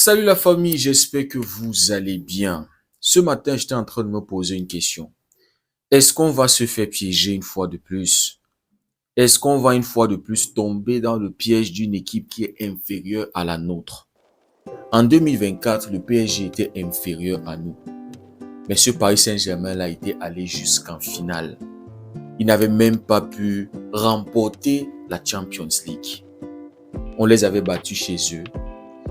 Salut la famille, j'espère que vous allez bien. Ce matin, j'étais en train de me poser une question. Est-ce qu'on va se faire piéger une fois de plus? Est-ce qu'on va une fois de plus tomber dans le piège d'une équipe qui est inférieure à la nôtre? En 2024, le PSG était inférieur à nous. Mais ce Paris Saint-Germain-là était allé jusqu'en finale. Il n'avait même pas pu remporter la Champions League. On les avait battus chez eux.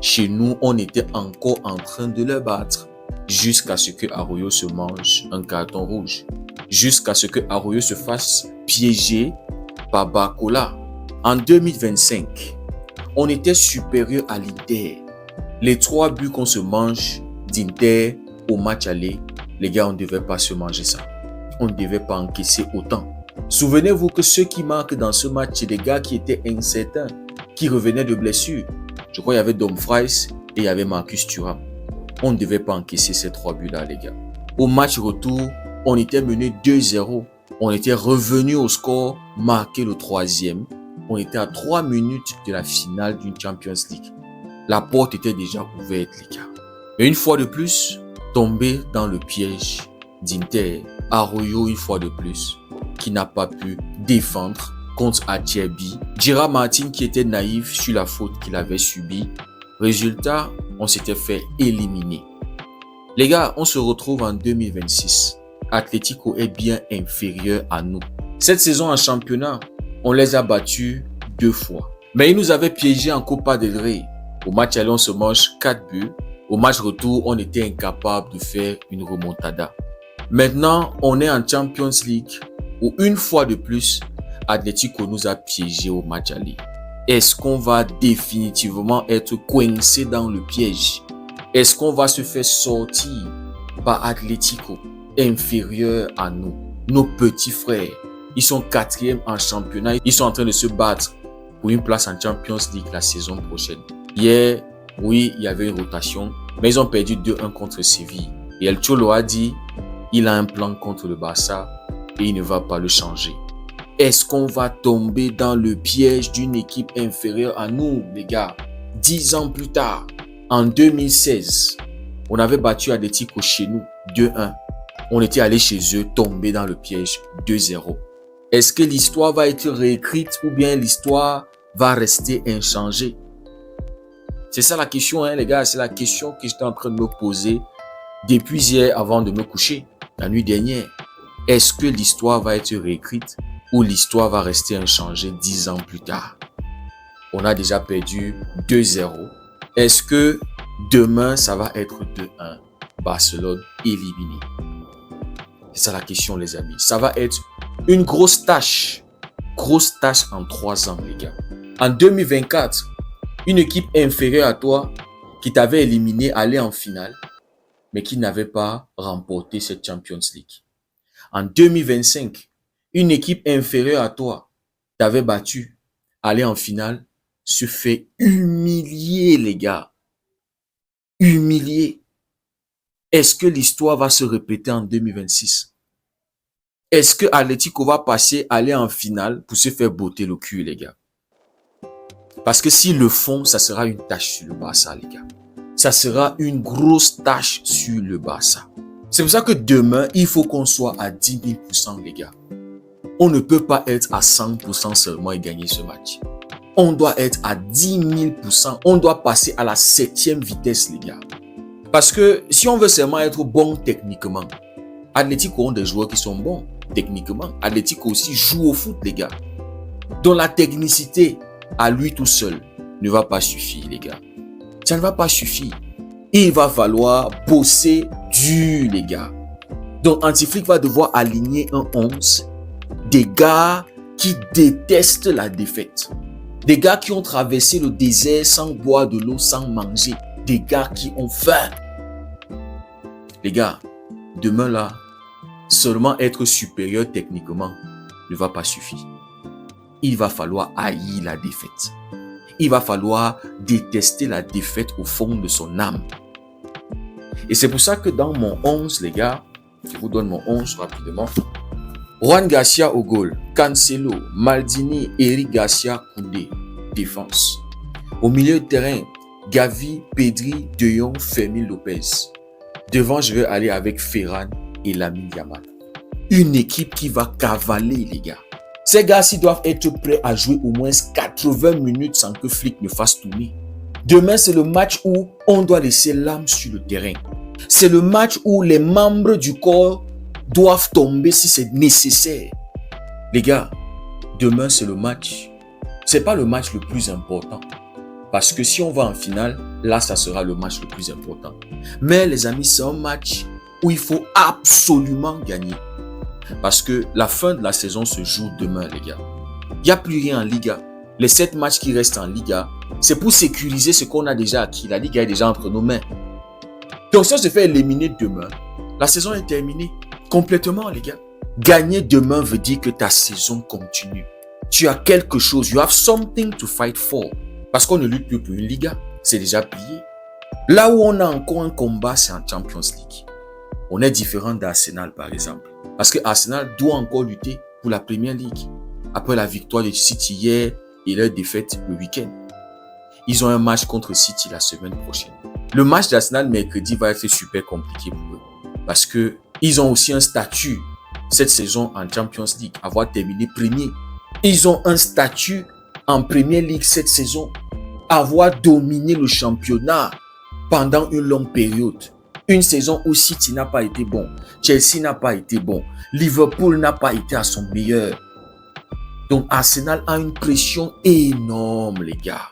Chez nous, on était encore en train de les battre jusqu'à ce que Arroyo se mange un carton rouge, jusqu'à ce que Arroyo se fasse piéger par Barcola. En 2025, on était supérieur à l'Inter. Les 3 buts qu'on se mange d'Inter au match aller, les gars, on ne devait pas se manger ça. On ne devait pas encaisser autant. Souvenez-vous que ceux qui marquent dans ce match, c'est des gars qui étaient incertains, qui revenaient de blessures. Je crois qu'il y avait Dumfries et il y avait Marcus Thuram. On ne devait pas encaisser ces 3 buts-là, les gars. Au match retour, on était mené 2-0. On était revenu au score, marqué le 3e. On était à 3 minutes de la finale d'une Champions League. La porte était déjà ouverte, les gars. Mais une fois de plus, tombé dans le piège d'Inter, Arroyo une fois de plus, qui n'a pas pu défendre contre Acerbi. Gérard Martin qui était naïf sur la faute qu'il avait subie. Résultat, on s'était fait éliminer. Les gars, on se retrouve en 2026. Atlético est bien inférieur à nous. Cette saison en championnat, on les a battus 2 fois. Mais ils nous avaient piégés en Copa del Rey. Au match aller, on se mange 4 buts. Au match retour, on était incapable de faire une remontada. Maintenant, on est en Champions League où une fois de plus, Atlético nous a piégés au match aller. Est-ce qu'on va définitivement être coincé dans le piège? Est-ce qu'on va se faire sortir par Atlético, inférieur à nous? Nos petits frères, ils sont 4e en championnat. Ils sont en train de se battre pour une place en Champions League la saison prochaine. Hier, oui, il y avait une rotation, mais ils ont perdu 2-1 contre Séville. Et El Cholo a dit, il a un plan contre le Barça et il ne va pas le changer. Est-ce qu'on va tomber dans le piège d'une équipe inférieure à nous, les gars? 10 ans plus tard, en 2016, on avait battu Atlético chez nous 2-1. On était allé chez eux, tombé dans le piège 2-0. Est-ce que l'histoire va être réécrite ou bien l'histoire va rester inchangée? C'est ça la question, les gars. C'est la question que j'étais en train de me poser depuis hier avant de me coucher, la nuit dernière. Est-ce que l'histoire va être réécrite ou l'histoire va rester inchangée 10 ans plus tard? On a déjà perdu 2-0. Est-ce que demain, ça va être 2-1? Barcelone éliminé. C'est ça la question, les amis. Ça va être une grosse tâche. Grosse tâche en 3 ans, les gars. En 2024, une équipe inférieure à toi qui t'avait éliminé allait en finale, mais qui n'avait pas remporté cette Champions League. En 2025, une équipe inférieure à toi t'avait battu, allait en finale, se fait humilier, les gars. Humilier. Est-ce que l'histoire va se répéter en 2026? Est-ce que Atlético va passer, aller en finale pour se faire botter le cul, les gars? Parce que s'ils le font, ça sera une tâche sur le Barça, les gars. Ça sera une grosse tâche sur le Barça. C'est pour ça que demain, il faut qu'on soit à 10 000%, les gars. On ne peut pas être à 100% seulement et gagner ce match. On doit être à 10 000%. On doit passer à la 7e vitesse, les gars. Parce que si on veut seulement être bon techniquement, Atlético ont des joueurs qui sont bons techniquement. Atlético aussi joue au foot, les gars. Donc la technicité, à lui tout seul, ne va pas suffire, les gars. Ça ne va pas suffire. Il va falloir bosser dur, les gars. Donc Antiflick va devoir aligner un 11 des gars qui détestent la défaite. Des gars qui ont traversé le désert sans boire de l'eau, sans manger. Des gars qui ont faim. Les gars, demain là, seulement être supérieur techniquement ne va pas suffire. Il va falloir haïr la défaite. Il va falloir détester la défaite au fond de son âme. Et c'est pour ça que dans mon 11, les gars, je vous donne mon 11 rapidement. Juan Garcia au goal, Cancelo, Maldini, Eric Garcia, Koundé, défense. Au milieu de terrain, Gavi, Pedri, De Jong, Fermin Lopez. Devant, je vais aller avec Ferran et Lamine Yamal. Une équipe qui va cavaler, les gars. Ces gars-ci doivent être prêts à jouer au moins 80 minutes sans que Flick ne fasse tourner. Demain, c'est le match où on doit laisser l'âme sur le terrain. C'est le match où les membres du corps doivent tomber si c'est nécessaire. Les gars, demain, c'est le match. C'est pas le match le plus important. Parce que si on va en finale, là, ça sera le match le plus important. Mais les amis, c'est un match où il faut absolument gagner. Parce que la fin de la saison se joue demain, les gars. Il n'y a plus rien en Liga. Les 7 matchs qui restent en Liga, c'est pour sécuriser ce qu'on a déjà acquis. La Liga est déjà entre nos mains. Donc si on se fait éliminer demain, la saison est terminée. Complètement, les gars. Gagner demain veut dire que ta saison continue. Tu as quelque chose. You have something to fight for. Parce qu'on ne lutte plus pour une Liga. C'est déjà plié. Là où on a encore un combat, c'est en Champions League. On est différent d'Arsenal, par exemple. Parce que Arsenal doit encore lutter pour la Premier League. Après la victoire de City hier et leur défaite le week-end. Ils ont un match contre City la semaine prochaine. Le match d'Arsenal mercredi va être super compliqué pour eux. Parce que ils ont aussi un statut cette saison en Champions League, avoir terminé premier. Ils ont un statut en Premier League cette saison, avoir dominé le championnat pendant une longue période. Une saison où City n'a pas été bon, Chelsea n'a pas été bon, Liverpool n'a pas été à son meilleur. Donc Arsenal a une pression énorme, les gars.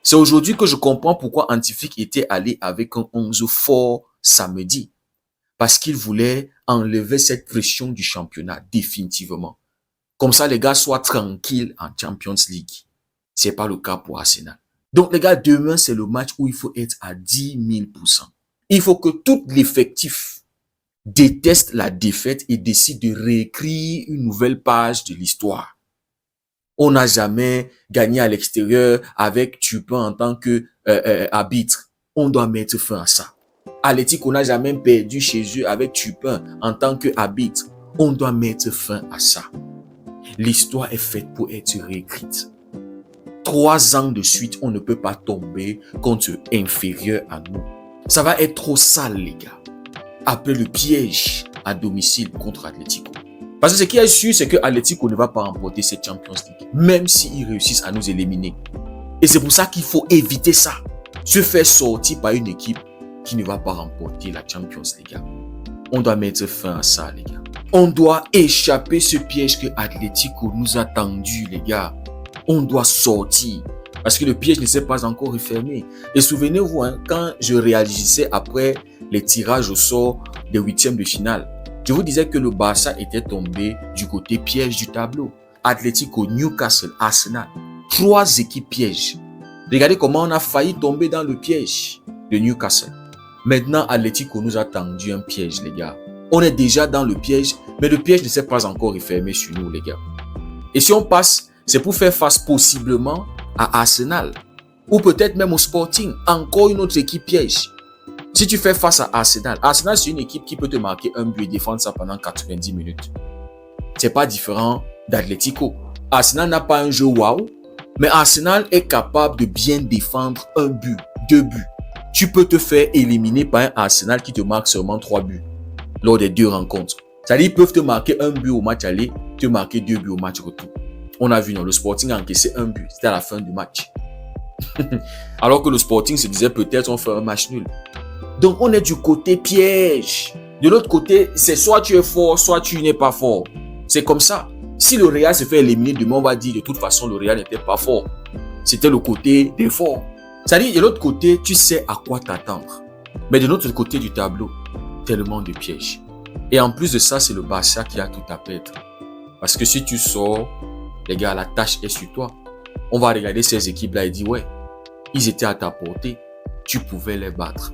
C'est aujourd'hui que je comprends pourquoi Antifique était allé avec un 11 fort samedi. Parce qu'il voulait enlever cette pression du championnat définitivement. Comme ça, les gars soient tranquilles en Champions League. C'est pas le cas pour Arsenal. Donc, les gars, demain, c'est le match où il faut être à 10 000%. Il faut que tout l'effectif déteste la défaite et décide de réécrire une nouvelle page de l'histoire. On n'a jamais gagné à l'extérieur avec Turpin en tant que arbitre. On doit mettre fin à ça. Atlético n'a jamais perdu chez eux avec Turpin en tant que arbitre. On doit mettre fin à ça. L'histoire est faite pour être réécrite. 3 ans de suite, on ne peut pas tomber contre inférieur à nous. Ça va être trop sale, les gars. Après le piège à domicile contre Atlético. Parce que ce qui est sûr, c'est que Atlético ne va pas remporter cette Champions League, même s'ils réussissent à nous éliminer. Et c'est pour ça qu'il faut éviter ça. Se faire sortir par une équipe qui ne va pas remporter la Champions League. On doit mettre fin à ça, les gars. On doit échapper ce piège que Atlético nous a tendu, les gars. On doit sortir. Parce que le piège ne s'est pas encore refermé. Et souvenez-vous, quand je réagissais après les tirages au sort des 8e de finale, je vous disais que le Barça était tombé du côté piège du tableau. Atlético, Newcastle, Arsenal. 3 équipes pièges. Regardez comment on a failli tomber dans le piège de Newcastle. Maintenant, Atlético nous a tendu un piège, les gars. On est déjà dans le piège, mais le piège ne s'est pas encore refermé sur nous, les gars. Et si on passe, c'est pour faire face possiblement à Arsenal. Ou peut-être même au Sporting. Encore une autre équipe piège. Si tu fais face à Arsenal, Arsenal c'est une équipe qui peut te marquer un but et défendre ça pendant 90 minutes. C'est pas différent d'Atlético. Arsenal n'a pas un jeu waouh, mais Arsenal est capable de bien défendre un but, 2 buts. Tu peux te faire éliminer par un Arsenal qui te marque seulement 3 buts lors des 2 rencontres. C'est-à-dire ils peuvent te marquer un but au match aller, te marquer 2 buts au match retour. On a vu, non, le Sporting a encaissé un but. C'était à la fin du match. Alors que le Sporting se disait peut-être on fait un match nul. Donc on est du côté piège. De l'autre côté, c'est soit tu es fort, soit tu n'es pas fort. C'est comme ça. Si le Real se fait éliminer demain, on va dire de toute façon le Real n'était pas fort. C'était le côté des forts. C'est-à-dire de l'autre côté, tu sais à quoi t'attendre. Mais de l'autre côté du tableau, tellement de pièges. Et en plus de ça, c'est le Barça qui a tout à perdre. Parce que si tu sors, les gars, la tâche est sur toi. On va regarder ces équipes-là et dire, ouais, ils étaient à ta portée. Tu pouvais les battre.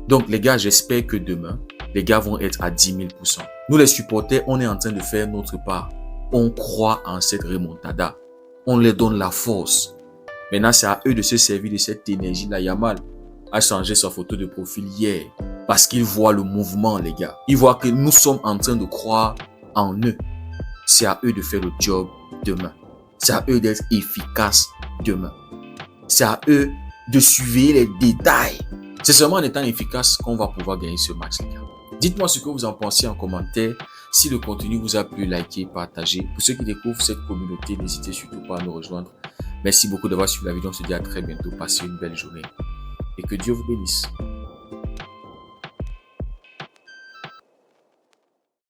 Donc, les gars, j'espère que demain, les gars vont être à 10 000%. Nous, les supporters, on est en train de faire notre part. On croit en cette remontada. On leur donne la force. Maintenant, c'est à eux de se servir de cette énergie-là. Yamal a changé sa photo de profil hier parce qu'il voit le mouvement, les gars. Il voit que nous sommes en train de croire en eux. C'est à eux de faire le job demain. C'est à eux d'être efficaces demain. C'est à eux de surveiller les détails. C'est seulement en étant efficace qu'on va pouvoir gagner ce match, les gars. Dites-moi ce que vous en pensez en commentaire. Si le contenu vous a plu, likez, partagez. Pour ceux qui découvrent cette communauté, n'hésitez surtout pas à nous rejoindre. Merci beaucoup d'avoir suivi la vidéo. On se dit à très bientôt. Passez une belle journée et que Dieu vous bénisse.